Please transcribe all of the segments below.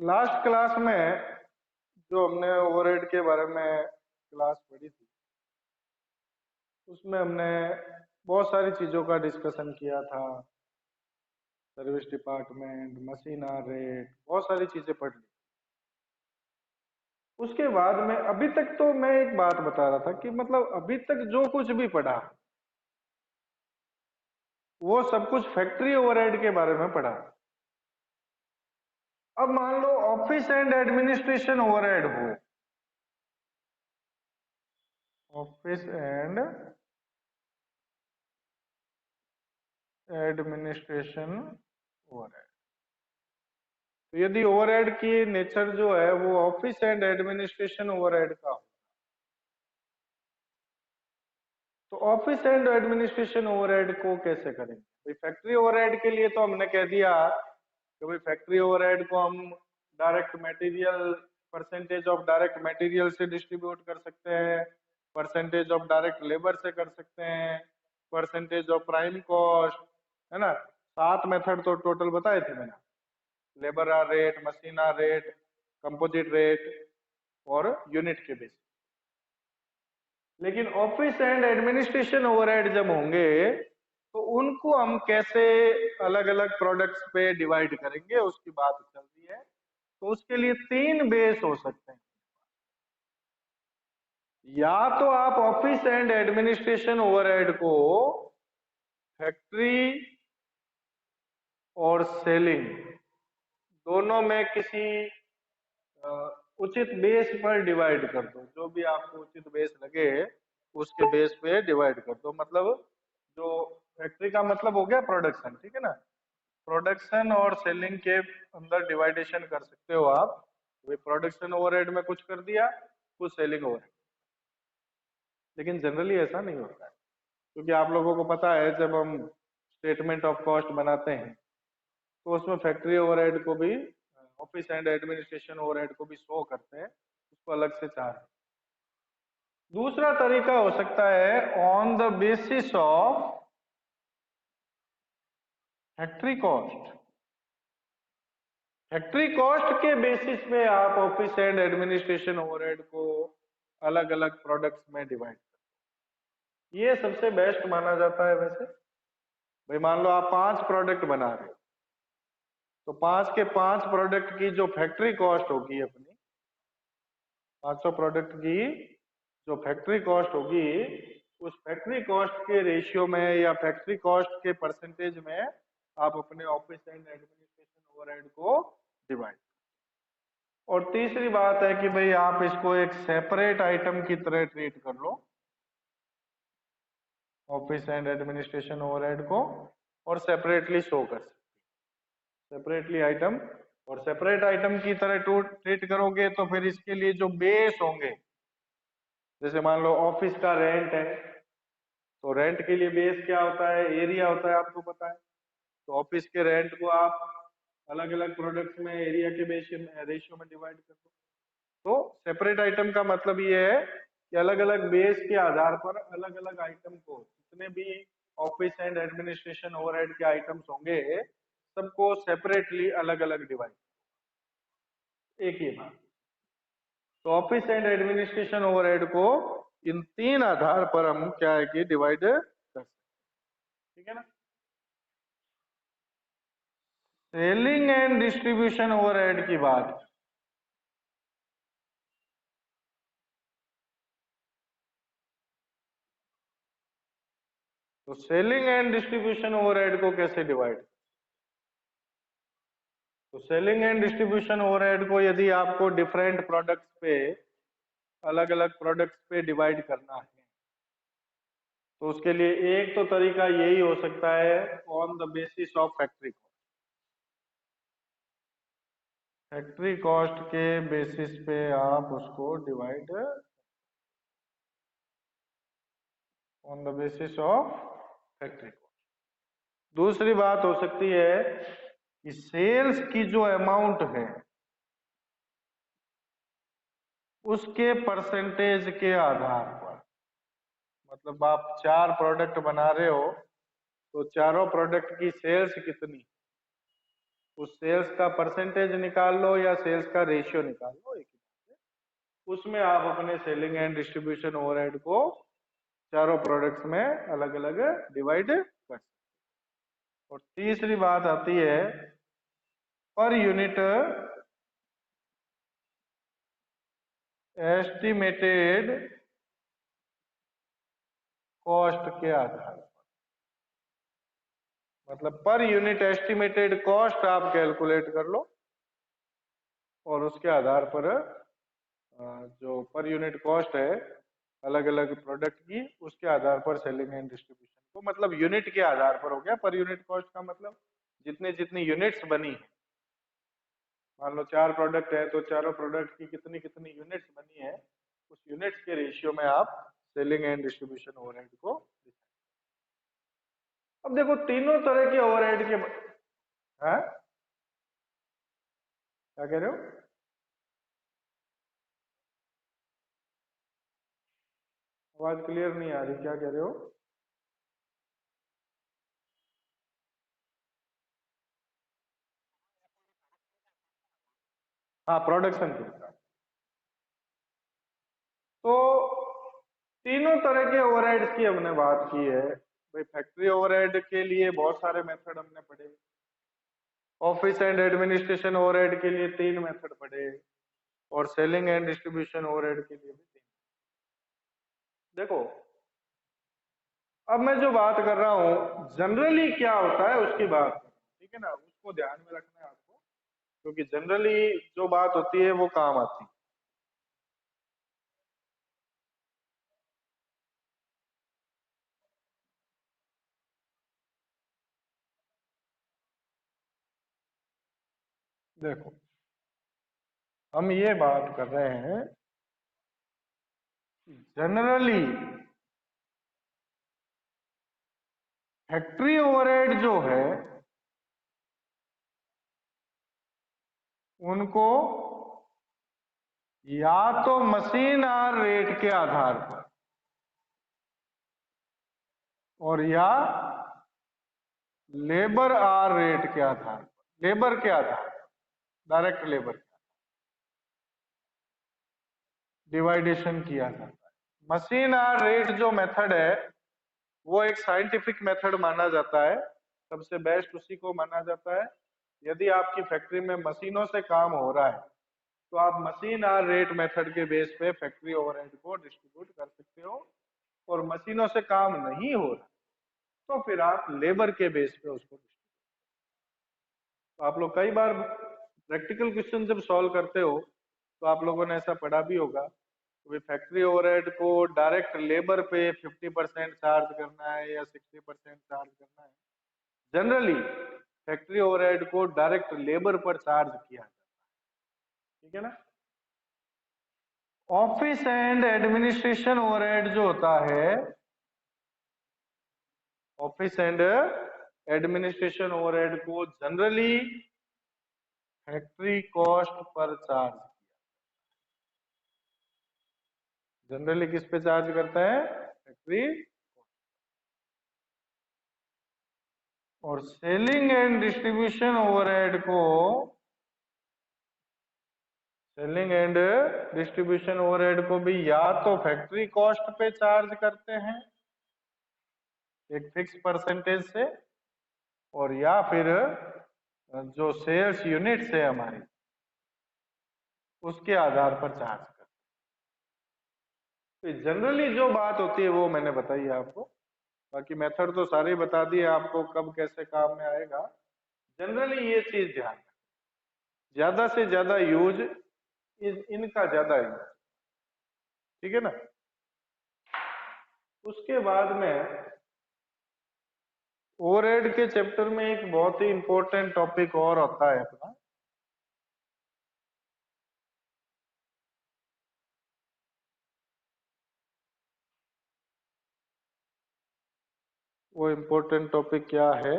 Last class में जो हमने ओवरहेड के बारे में क्लास पढ़ी थी, उसमें हमने बहुत सारी चीज़ों का डिस्कशन किया था। सर्विस डिपार्टमेंट, मशीन रेट, बहुत सारी चीज़ें पढ़ ली। उसके बाद में अभी तक तो मैं एक बात बता रहा था कि मतलब अभी तक जो कुछ भी पढ़ा वो सब कुछ फैक्ट्री ओवरहेड के बारे में पढ़ा। अब मान लो ऑफिस एंड एडमिनिस्ट्रेशन ओवरहेड हो, ऑफिस एंड एडमिनिस्ट्रेशन ओवरहेड। तो यदि ओवरहेड की नेचर जो है वो ऑफिस एंड एडमिनिस्ट्रेशन ओवरहेड का हो, तो ऑफिस एंड एडमिनिस्ट्रेशन ओवरहेड को कैसे करेंगे? भाई फैक्ट्री ओवरहेड के लिए तो हमने कह दिया कि भाई फैक्ट्री ओवरहेड को हम direct material, percentage of direct material से डिस्ट्रीब्यूट कर सकते हैं, परसेंटेज ऑफ डायरेक्ट लेबर से कर सकते हैं, परसेंटेज ऑफ प्राइम कॉस्ट, है ना। 7 मेथड तो टोटल बताए थे मैंने। Labour hour rate, machine hour rate, composite rate और यूनिट के बेस। लेकिन ऑफिस एंड एडमिनिस्ट्रेशन ओवरहेड जब होंगे तो उनको हम कैसे अलग अलग प्रोडक्ट्स पे डिवाइड करेंगे, उसकी बात चल रही है। तो उसके लिए 3 बेस हो सकते हैं। या तो आप ऑफिस एंड एडमिनिस्ट्रेशन ओवरहेड को फैक्ट्री और सेलिंग दोनों में किसी उचित बेस पर डिवाइड कर दो। जो भी आपको उचित बेस लगे उसके बेस पे डिवाइड कर दो। मतलब जो फैक्ट्री का मतलब हो गया प्रोडक्शन, ठीक है ना। प्रोडक्शन और सेलिंग के अंदर डिवाइडेशन कर सकते हो आप। प्रोडक्शन ओवरहेड में कुछ कर दिया, कुछ सेलिंग ओवरहेड। लेकिन जनरली ऐसा नहीं होता है, क्योंकि आप लोगों को पता है जब हम स्टेटमेंट ऑफ कॉस्ट बनाते हैं तो उसमें फैक्ट्री ओवरहेड को भी, ऑफिस एंड एडमिनिस्ट्रेशन ओवरहेड को भी शो करते हैं, उसको अलग से चार्ज। दूसरा तरीका हो सकता है on the basis of factory cost. Factory cost के बेसिस पे आप ऑफिस एंड एडमिनिस्ट्रेशन ओवरहेड को अलग अलग प्रोडक्ट्स में डिवाइड करते हैं। ये सबसे बेस्ट माना जाता है वैसे। भाई मान लो आप 5 प्रोडक्ट बना रहे हो, तो 5 के 5 प्रोडक्ट की जो फैक्ट्री कॉस्ट होगी अपनी, 500 प्रोडक्ट की जो फैक्ट्री कॉस्ट होगी, उस फैक्ट्री कॉस्ट के रेशियो में या फैक्ट्री कॉस्ट के परसेंटेज में आप अपने ऑफिस एंड एडमिनिस्ट्रेशन ओवरहेड को डिवाइड। और तीसरी बात है कि भाई आप इसको एक सेपरेट आइटम की तरह ट्रीट कर लो, ऑफिस एंड एडमिनिस्ट्रेशन ओवरहेड को, और सेपरेटली शो कर सकते, सेपरेटली आइटम। और सेपरेट आइटम की तरह ट्रीट करोगे तो फिर इसके लिए जो बेस होंगे, जैसे मान लो ऑफिस का रेंट है, तो रेंट के लिए बेस क्या होता है? एरिया होता है, आपको पता है। तो ऑफिस के रेंट को आप अलग अलग प्रोडक्ट्स में एरिया के रेशियो में डिवाइड कर दो। तो सेपरेट आइटम का मतलब ये है कि अलग अलग बेस के आधार पर अलग अलग आइटम को, जितने भी ऑफिस एंड एडमिनिस्ट्रेशन ओवरहेड के आइटम्स होंगे, सबको सेपरेटली अलग अलग डिवाइड, एक ही बात। तो ऑफिस एंड एडमिनिस्ट्रेशन ओवरहेड को इन 3 आधार पर हम क्या है कि डिवाइड कर सकते हैं, ठीक है ना। सेलिंग एंड डिस्ट्रीब्यूशन ओवरहेड की बात, तो सेलिंग एंड डिस्ट्रीब्यूशन ओवरहेड को कैसे डिवाइड? तो सेलिंग एंड डिस्ट्रीब्यूशन ओवरहेड को यदि आपको डिफरेंट प्रोडक्ट्स पे, अलग अलग प्रोडक्ट्स पे डिवाइड करना है, तो उसके लिए एक तो तरीका यही हो सकता है on the basis of factory cost. Factory cost के बेसिस पे आप उसको divide, on the basis of factory cost. दूसरी बात हो सकती है कि सेल्स की जो अमाउंट है उसके परसेंटेज के आधार पर, मतलब आप 4 प्रोडक्ट बना रहे हो तो चारों प्रोडक्ट की सेल्स कितनी, उस सेल्स का परसेंटेज निकाल लो या सेल्स का रेशियो निकाल लो, एक ही बात है। उसमें आप अपने सेलिंग एंड डिस्ट्रीब्यूशन ओवरहेड को चारों प्रोडक्ट्स में अलग अलग डिवाइड कर सकते। और तीसरी बात आती है पर यूनिट एस्टिमेटेड कॉस्ट के आधार पर, मतलब पर यूनिट एस्टिमेटेड कॉस्ट आप कैलकुलेट कर लो और उसके आधार पर जो पर यूनिट कॉस्ट है अलग अलग प्रोडक्ट की, उसके आधार पर सेलिंग एंड डिस्ट्रीब्यूशन को, मतलब यूनिट के आधार पर हो गया। पर यूनिट कॉस्ट का मतलब जितने जितनी यूनिट्स बनी है, मान लो 4 प्रोडक्ट है तो चारों प्रोडक्ट की कितनी कितनी यूनिट्स बनी है, उस यूनिट्स के रेशियो में आप सेलिंग एंड डिस्ट्रीब्यूशन ओवरहेड को। अब देखो तीनों तरह के ओवरहेड के हैं, क्या कह रहे हो? आवाज क्लियर नहीं आ रही, क्या कह रहे हो? हाँ, प्रोडक्शन के हिसाब। तो तीनों तरह के ओवरहेड्स की हमने बात की है भाई। फैक्ट्री ओवरहेड के लिए बहुत सारे मेथड हमने पढ़े, ऑफिस एंड एडमिनिस्ट्रेशन ओवरहेड के लिए 3 मेथड पढ़े, और सेलिंग एंड डिस्ट्रीब्यूशन ओवरहेड के लिए भी 3। देखो अब मैं जो बात कर रहा हूं जनरली क्या होता है उसकी बात कर रहा हूं, ठीक है ना, उसको ध्यान में रखना है आपको, क्योंकि जनरली जो बात होती है वो काम आती है। देखो हम ये बात कर रहे हैं जनरली फैक्ट्री ओवरहेड जो है उनको या तो मशीन आर रेट के आधार पर और या लेबर आर रेट के आधार पर, लेबर के आधार पर, डायरेक्ट लेबर डिवाइडेशन किया जाता है। मशीन आर रेट जो मेथड है वो एक साइंटिफिक मेथड माना जाता है, सबसे बेस्ट उसी को माना जाता है। यदि आपकी फैक्ट्री में मशीनों से काम हो रहा है तो आप मशीन आर रेट मेथड के बेस पे फैक्ट्री ओवरहेड को डिस्ट्रीब्यूट कर सकते हो, और मशीनों से काम नहीं हो रहा तो फिर आप लेबर के बेस पे उसको डिस्ट्रीब्यूट। तो आप लोग कई बार प्रैक्टिकल क्वेश्चन जब सॉल्व करते हो तो आप लोगों ने ऐसा पढ़ा भी होगा कि फैक्ट्री ओवरहेड को डायरेक्ट लेबर पे 50% चार्ज करना है या 60% चार्ज करना है। जनरली फैक्ट्री ओवरहेड को डायरेक्ट लेबर पर चार्ज किया जाता है, ठीक है ना। ऑफिस एंड एडमिनिस्ट्रेशन ओवरहेड जो होता है, ऑफिस एंड एडमिनिस्ट्रेशन ओवरहेड को generally factory cost per charge, generally किस पे चार्ज करता है? फैक्ट्री। और सेलिंग एंड डिस्ट्रीब्यूशन ओवरहेड को, सेलिंग एंड डिस्ट्रीब्यूशन ओवरहेड को भी या तो फैक्ट्री कॉस्ट पे चार्ज करते हैं एक फिक्स परसेंटेज से, और या फिर जो सेल्स यूनिट्स है हमारी उसके आधार पर चार्ज करते हैं। तो जनरली जो बात होती है वो मैंने बताई है आपको, बाकी मेथड तो सारे बता दिए आपको कब कैसे काम में आएगा। जनरली ये चीज ध्यान, ज्यादा से ज्यादा यूज इनका ज्यादा यूज, ठीक है ना। उसके बाद में ओवरहेड के चैप्टर में एक बहुत ही इंपॉर्टेंट टॉपिक और होता है अपना, वो इंपॉर्टेंट टॉपिक क्या है?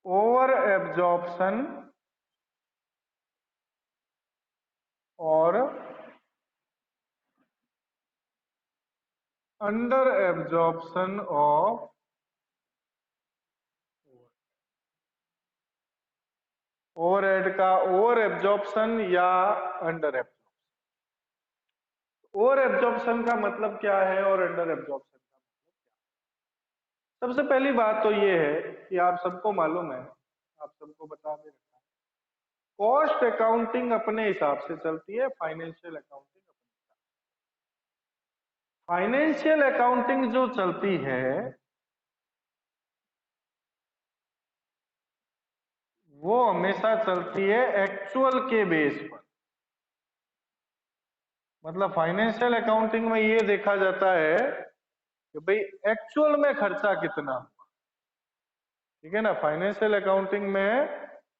ओवर एब्जॉर्प्शन और अंडर एब्जॉर्प्शन ऑफ ओवरहेड का ओवर एब्जॉर्प्शन या अंडर एब्जॉर्प्शन। ओवर एब्जॉर्प्शन का मतलब क्या है और अंडर एब्जॉर्प्शन का मतलब क्या है? सबसे पहली बात तो ये है कि आप सबको मालूम है, आप सबको बता भी रखा है, कॉस्ट अकाउंटिंग अपने हिसाब से चलती है, फाइनेंशियल अकाउंटिंग अपने हिसाब से। फाइनेंशियल अकाउंटिंग जो चलती है वो हमेशा चलती है एक्चुअल के बेस पर। मतलब फाइनेंशियल अकाउंटिंग में ये देखा जाता है कि भाई एक्चुअल में खर्चा कितना हुआ। ठीक है ना, फाइनेंशियल अकाउंटिंग में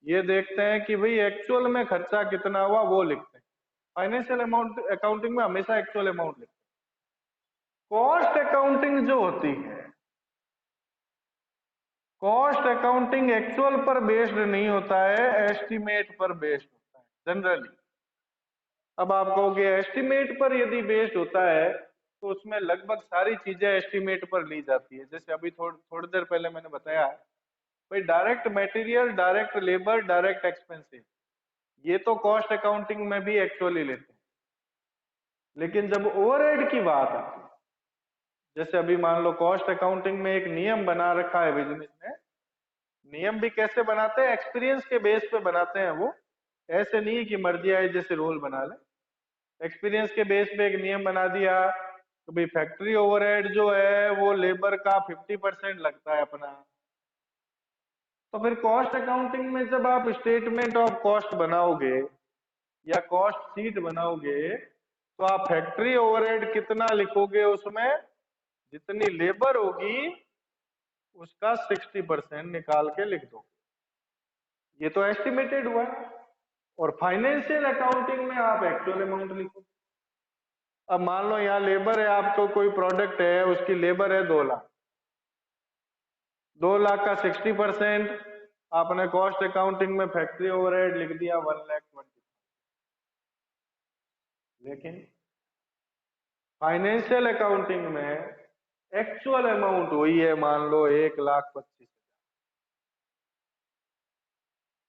ये देखते हैं कि भाई एक्चुअल में खर्चा कितना हुआ वो लिखते हैं। फाइनेंशियल अमाउंट अकाउंटिंग में हमेशा एक्चुअल अमाउंट लिखते हैं। कॉस्ट अकाउंटिंग जो होती है, कॉस्ट अकाउंटिंग एक्चुअल पर बेस्ड नहीं होता है, एस्टिमेट पर बेस्ड होता है जनरली। अब आप कहोगे एस्टिमेट पर यदि बेस्ड होता है तो उसमें लगभग सारी चीजें एस्टिमेट पर ली जाती है। जैसे अभी थोड़ी देर पहले मैंने बताया भाई, direct material, direct labour, direct expensive, ये तो कॉस्ट अकाउंटिंग में भी एक्चुअली लेते हैं। लेकिन जब ओवरहेड की बात आती है, जैसे अभी मान लो कॉस्ट अकाउंटिंग में एक नियम बना रखा है बिजनेस ने, नियम भी कैसे बनाते हैं, एक्सपीरियंस के बेस पे बनाते हैं वो, ऐसे नहीं कि मर्जी आए जैसे रोल बना ले। एक्सपीरियंस के बेस पे एक नियम बना दिया तो भाई फैक्ट्री ओवरहेड जो है वो लेबर का 50% लगता है अपना। तो फिर कॉस्ट अकाउंटिंग में जब आप स्टेटमेंट ऑफ कॉस्ट बनाओगे या कॉस्ट शीट बनाओगे तो आप फैक्ट्री ओवरहेड कितना लिखोगे, उसमें जितनी लेबर होगी उसका 60% निकाल के लिख दो। ये तो एस्टिमेटेड हुआ। और फाइनेंशियल अकाउंटिंग में आप एक्चुअल अमाउंट लिखो। अब मान लो यहाँ लेबर है, आपको कोई प्रोडक्ट है उसकी लेबर है 2 लाख, 2 लाख का 60% आपने कॉस्ट अकाउंटिंग में फैक्ट्री ओवरहेड लिख दिया 1,20,000। लेकिन फाइनेंशियल अकाउंटिंग में एक्चुअल अमाउंट वही है, मान लो 1,25,000।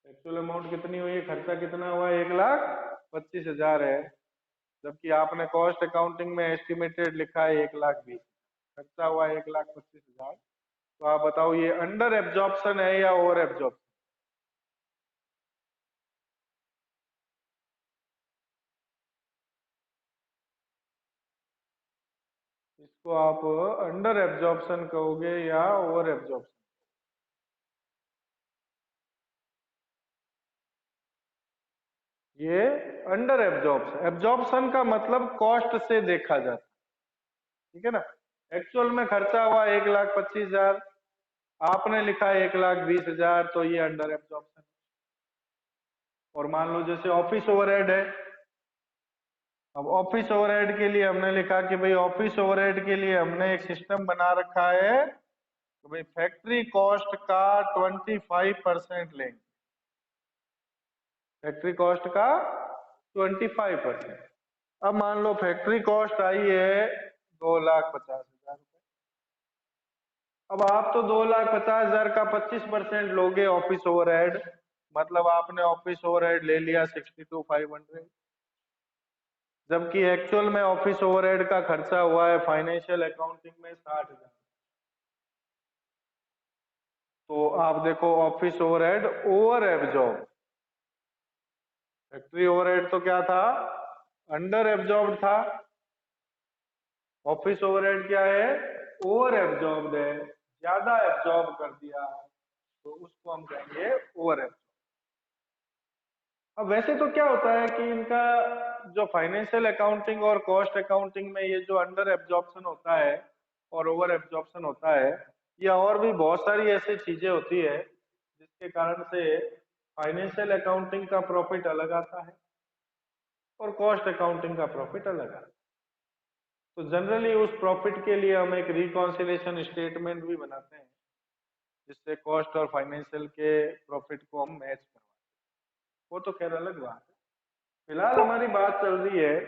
एक्चुअल अमाउंट कितनी हुई है, खर्चा कितना हुआ, 1,25,000 है। जबकि आपने कॉस्ट अकाउंटिंग में एस्टिमेटेड लिखा है 1,20,000, खर्चा हुआ 1,25,000। तो आप बताओ ये अंडर एब्जॉर्प्शन है या ओवर एब्जॉर्प्शन? इसको आप अंडर एब्जॉर्प्शन कहोगे या ओवर एब्जॉर्प्शन? ये अंडर एब्जॉर्प्शन। एब्जॉर्प्शन का मतलब कॉस्ट से देखा जाता है। ठीक है ना, एक्चुअल में खर्चा हुआ 1,25,000, आपने लिखा 1,20,000, तो ये अंडर एब्जॉर्प्शन। और मान लो जैसे ऑफिस ओवरहेड है, अब ऑफिस ओवरहेड के लिए हमने लिखा कि भाई ऑफिस ओवरहेड के लिए हमने एक सिस्टम बना रखा है तो भाई फैक्ट्री कॉस्ट का 25% लेंगे। फैक्ट्री कॉस्ट का 25%। अब मान लो फैक्ट्री कॉस्ट आई है 2,50,000 रुपए। अब आप तो 2,50,000 का 25% लोगे ऑफिस ओवरहेड, मतलब आपने ऑफिस ओवरहेड ले लिया 62,500। जबकि एक्चुअल में ऑफिस ओवरहेड का खर्चा हुआ है फाइनेंशियल अकाउंटिंग में 60,000। तो आप देखो office overhead over absorb, factory overhead तो क्या था, अंडर एब्जॉर्ब था। ऑफिस ओवरहेड क्या है, ओवर एब्जॉर्ब है, ज्यादा एब्जॉर्ब कर दिया, तो उसको हम कहेंगे ओवर एब्जॉर्ब। अब वैसे तो क्या होता है कि इनका जो फाइनेंशियल अकाउंटिंग और कॉस्ट अकाउंटिंग में ये जो अंडर एब्जॉर्प्शन होता है और ओवर एब्जॉर्प्शन होता है, या और भी बहुत सारी ऐसी चीजें होती है जिसके कारण से फाइनेंशियल अकाउंटिंग का प्रॉफिट अलग आता है और कॉस्ट अकाउंटिंग का प्रॉफिट अलग आता है। तो जनरली उस प्रॉफिट के लिए हम एक रिकॉन्सिलेशन स्टेटमेंट भी बनाते हैं जिससे कॉस्ट और फाइनेंशियल के प्रॉफिट को हम मैच करवाते हैं। वो तो खैर अलग बात है। फिलहाल हमारी बात चल रही है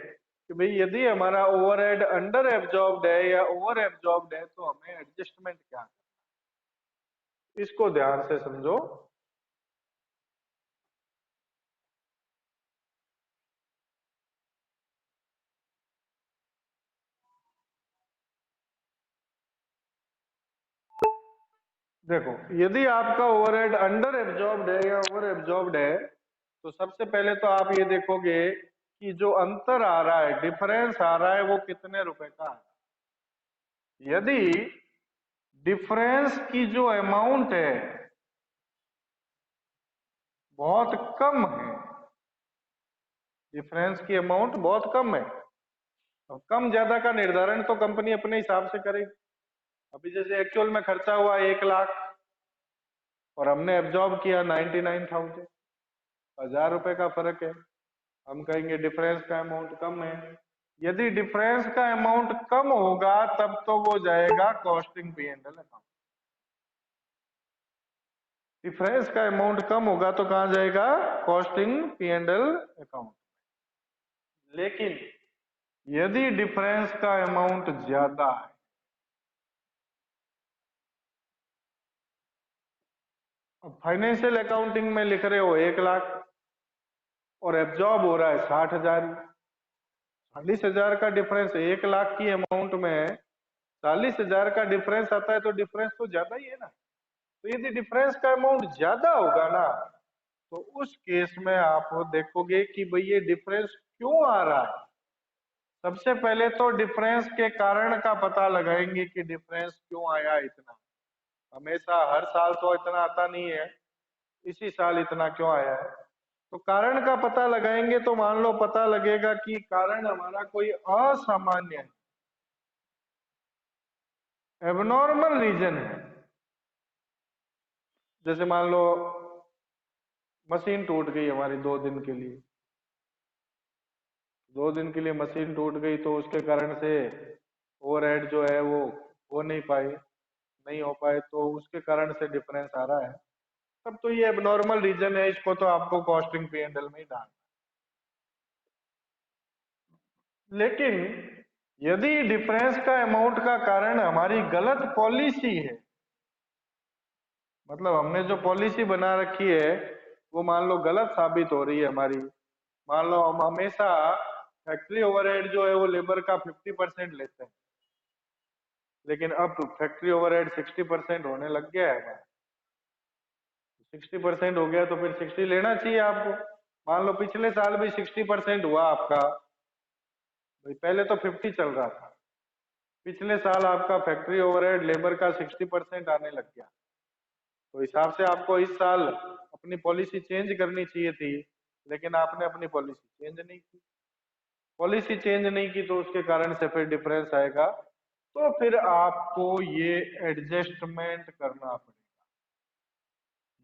कि भाई यदि हमारा ओवरहेड अंडर एब्जॉर्ब्ड है या ओवर एब्जॉर्ब्ड है तो हमें एडजस्टमेंट क्या करना है, इसको ध्यान से समझो। देखो, यदि आपका ओवरहेड अंडर एब्जॉर्ब्ड है या ओवर एब्जॉर्ब्ड है, तो सबसे पहले तो आप ये देखोगे कि जो अंतर आ रहा है, डिफरेंस आ रहा है, वो कितने रुपए का है। यदि डिफरेंस की जो अमाउंट है बहुत कम है, डिफरेंस की अमाउंट बहुत कम है, अब कम ज्यादा का निर्धारण तो कंपनी अपने हिसाब से करेगी। अभी जैसे एक्चुअल में खर्चा हुआ 1 लाख और हमने एब्जॉर्ब किया 99,000, 1,000 रुपए का फर्क है। हम कहेंगे डिफरेंस का अमाउंट कम है। यदि डिफरेंस का अमाउंट कम होगा तब तो वो जाएगा costing P and L account. Difference का अमाउंट कम होगा तो कहां जाएगा? Costing P and L account. लेकिन यदि डिफरेंस का अमाउंट ज्यादा है, अब फाइनेंशियल अकाउंटिंग में लिख रहे हो 1 लाख और एब्जॉर्ब हो रहा है 60,000, 40,000 का डिफरेंस, 1 लाख की अमाउंट में 40,000 का डिफरेंस आता है, तो डिफरेंस तो ज्यादा ही है ना। तो यदि डिफरेंस का अमाउंट ज्यादा होगा ना, तो उस केस में आप देखोगे कि भाई ये डिफरेंस क्यों आ रहा है। सबसे पहले तो डिफरेंस के कारण का पता लगाएंगे कि डिफरेंस क्यों आया इतना। हमेशा हर साल तो इतना आता नहीं है, इसी साल इतना क्यों आया है। तो कारण का पता लगाएंगे तो मान लो पता लगेगा कि कारण हमारा कोई असामान्य है, एबनॉर्मल रीजन है। जैसे मान लो मशीन टूट गई हमारी 2 दिन के लिए, 2 दिन के लिए मशीन टूट गई, तो उसके कारण से ओवरहेड जो है वो हो नहीं पाए, नहीं हो पाए, तो उसके कारण से डिफरेंस आ रहा है। तब तो ये एबनॉर्मल रीजन है, इसको तो आपको कॉस्टिंग पी एंड एल में ही डालना। लेकिन यदि डिफरेंस का अमाउंट का कारण हमारी गलत पॉलिसी है, मतलब हमने जो पॉलिसी बना रखी है वो मान लो गलत साबित हो रही है हमारी। मान लो हम हमेशा फैक्ट्री ओवरहेड जो है वो लेबर का 50% लेते हैं, लेकिन अब फैक्ट्री ओवरहेड 60% होने लग गया है हमारा। 60% हो गया तो फिर 60 लेना चाहिए आपको। मान लो पिछले साल भी 60% हुआ आपका, भाई पहले तो 50 चल रहा था, पिछले साल आपका फैक्ट्री ओवरहेड लेबर का 60% आने लग गया, तो हिसाब से आपको इस साल अपनी पॉलिसी चेंज करनी चाहिए थी, लेकिन आपने अपनी पॉलिसी चेंज नहीं की। पॉलिसी चेंज नहीं की तो उसके कारण से फिर डिफरेंस आएगा, तो फिर आपको ये एडजस्टमेंट करना पड़ेगा।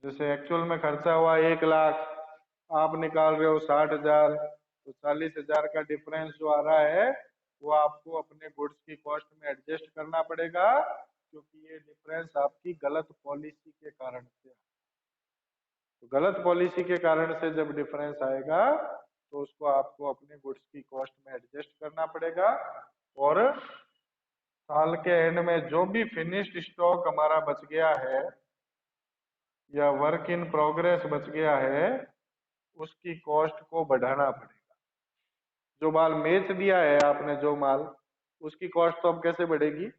जैसे एक्चुअल में खर्चा हुआ 1 लाख, आप निकाल रहे हो 60,000, तो 40,000 का डिफरेंस जो आ रहा है वो आपको अपने गुड्स की कॉस्ट में एडजस्ट करना पड़ेगा, क्योंकि ये डिफरेंस आपकी गलत पॉलिसी के कारण से। तो गलत पॉलिसी के कारण से जब डिफरेंस आएगा तो उसको आपको अपने गुड्स की कॉस्ट में एडजस्ट करना पड़ेगा। और साल के एंड में जो भी फिनिश्ड स्टॉक हमारा बच गया है या वर्क इन प्रोग्रेस बच गया है, उसकी कॉस्ट को बढ़ाना पड़ेगा। जो माल बेच दिया है आपने, जो माल, उसकी कॉस्ट तो अब कैसे बढ़ेगी,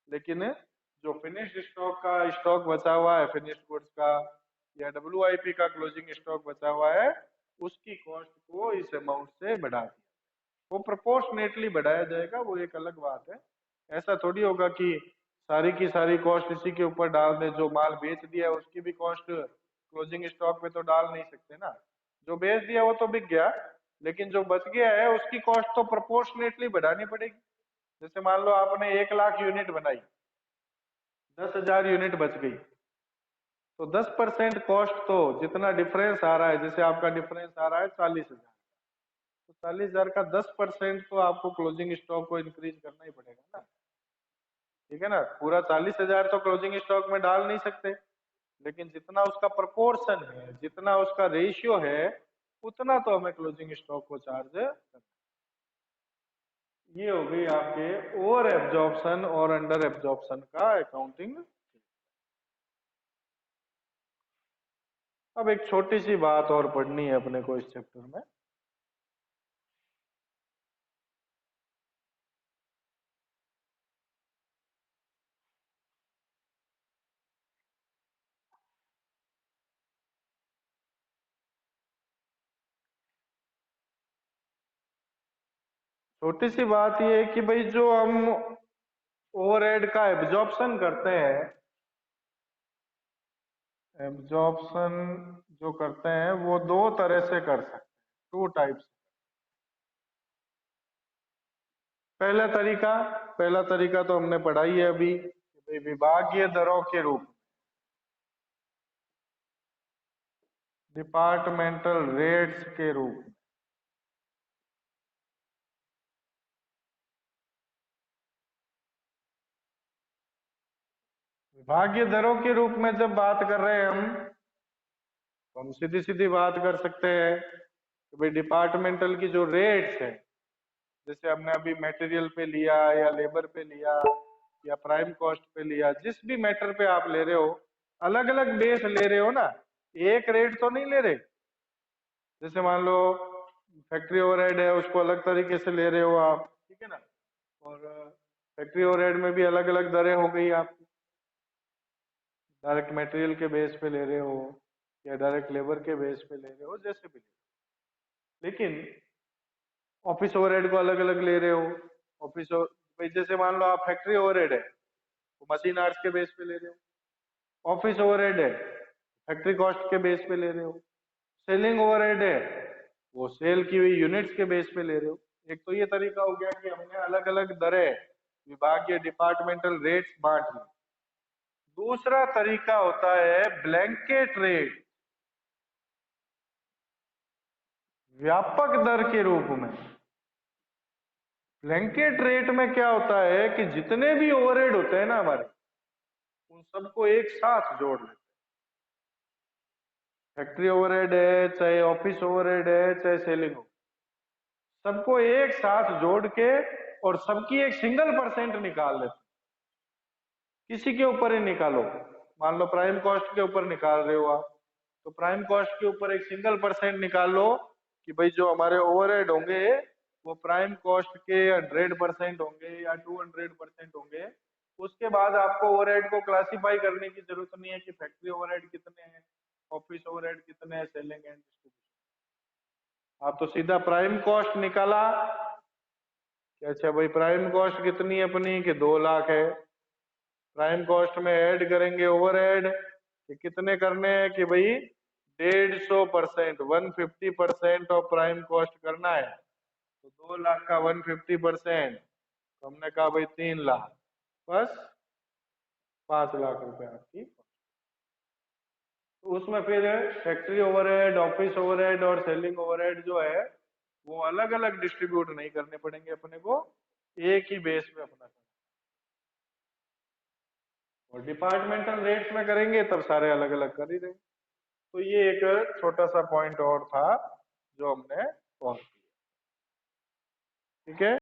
लेकिन जो फिनिश्ड स्टॉक का स्टॉक बचा हुआ है, फिनिश्ड गुड्स का या डब्ल्यूआईपी का क्लोजिंग स्टॉक बचा हुआ है, उसकी कॉस्ट को इस अमाउंट से बढ़ा दिया, वो प्रोपोर्शनेटली बढ़ाया जाएगा, वो एक अलग बात है। ऐसा थोड़ी होगा कि सारी की सारी कॉस्ट इसी के ऊपर डाल दे, जो माल बेच दिया उसकी भी कॉस्ट क्लोजिंग स्टॉक पे तो डाल नहीं सकते ना। जो बेच दिया वो तो बिक गया, लेकिन जो बच गया है उसकी कॉस्ट तो प्रोपोर्शनेटली बढ़ानी पड़ेगी। जैसे मान लो आपने 1 लाख यूनिट बनाई, 10,000 यूनिट बच गई, तो 10% कॉस्ट तो जितना डिफरेंस आ रहा है, जैसे आपका डिफरेंस आ रहा है 40,000, तो 40,000 का 10% तो आपको क्लोजिंग स्टॉक को इंक्रीज करना ही पड़ेगा ना। ठीक है ना, पूरा 40,000 तो क्लोजिंग स्टॉक में डाल नहीं सकते, लेकिन जितना उसका प्रपोर्शन है, जितना उसका रेशियो है, उतना तो हमें क्लोजिंग स्टॉक को चार्ज करना। ये हो गई आपके ओवर एब्जॉर्प्शन और अंडर एब्जॉर्प्शन का अकाउंटिंग। अब एक छोटी सी बात और पढ़नी है अपने को इस चैप्टर में। छोटी सी बात ये है कि भाई जो हम ओवरहेड का एब्जॉर्प्शन करते हैं, एब्जॉर्प्शन जो करते हैं वो दो तरह से कर सकते हैं, टू टाइप्स। पहला तरीका तो हमने पढ़ा ही है अभी, विभागीय दरों के रूप, डिपार्टमेंटल रेट्स के रूप। विभागीय दरों के रूप में जब बात कर रहे हैं हम, तो हम सीधी सीधी बात कर सकते हैं कि भाई डिपार्टमेंटल की जो रेट्स है, जैसे हमने अभी मटेरियल पे लिया या लेबर पे लिया या प्राइम कॉस्ट पे लिया, जिस भी मैटर पे आप ले रहे हो, अलग अलग बेस ले रहे हो ना, एक रेट तो नहीं ले रहे। जैसे मान लो फैक्ट्री ओवरहेड है, उसको अलग तरीके से ले रहे हो आप, ठीक है ना, और फैक्ट्री ओवरहेड में भी अलग अलग दरें हो गई आपकी, डायरेक्ट मटेरियल के बेस पे ले रहे हो या डायरेक्ट लेबर के बेस पे ले रहे हो, जैसे भी ले। लेकिन ऑफिस ओवरहेड को अलग अलग ले रहे हो, ऑफिस भाई जैसे मान लो आप फैक्ट्री ओवरहेड है तो मशीन आवर्स के बेस पे ले रहे हो, ऑफिस ओवरहेड है फैक्ट्री कॉस्ट के बेस पे ले रहे हो, सेलिंग ओवरहेड है वो सेल की हुई यूनिट्स के बेस पे ले रहे हो। एक तो ये तरीका हो गया कि हमने अलग अलग दरें विभागीय डिपार्टमेंटल रेट्स बांट ली। दूसरा तरीका होता है ब्लैंकेट रेट, व्यापक दर के रूप में। ब्लैंकेट रेट में क्या होता है कि जितने भी ओवरहेड होते हैं ना हमारे, उन सबको एक साथ जोड़ लेते हैं। फैक्ट्री ओवरहेड है, चाहे ऑफिस ओवरहेड है, चाहे सेलिंग हो, सबको एक साथ जोड़ के और सबकी एक सिंगल परसेंट निकाल लेते, किसी के ऊपर ही निकालो। मान लो प्राइम कॉस्ट के ऊपर निकाल रहे हो आप, तो प्राइम कॉस्ट के ऊपर एक सिंगल परसेंट निकाल लो कि भाई जो हमारे ओवरहेड होंगे वो प्राइम कॉस्ट के 100% होंगे या 200% होंगे। उसके बाद आपको ओवरहेड को क्लासिफाई करने की जरूरत नहीं है कि फैक्ट्री ओवरहेड कितने हैं, ऑफिस ओवरहेड कितने हैं, सेलिंग एंड डिस्ट्रीब्यूशन। आप तो सीधा प्राइम कॉस्ट निकाला कि अच्छा भाई प्राइम कॉस्ट कितनी है अपनी, कि 2 लाख है। प्राइम कॉस्ट में ऐड करेंगे ओवरहेड कि कितने करने हैं, कि भाई 150%, 150% ऑफ प्राइम कॉस्ट करना है, तो 2 लाख का 150%, तो हमने कहा भाई 3 लाख, बस 5 लाख रुपए आपकी। तो उसमें फिर फैक्ट्री ओवरहेड, ऑफिस ओवरहेड और सेलिंग ओवरहेड जो है वो अलग अलग डिस्ट्रीब्यूट नहीं करने पड़ेंगे अपने को, एक ही बेस पे अपना करना। और डिपार्टमेंटल रेट्स में करेंगे तब सारे अलग अलग कर ही रहे। तो ये एक छोटा सा पॉइंट और था जो हमने सॉल्व किया, ठीक है।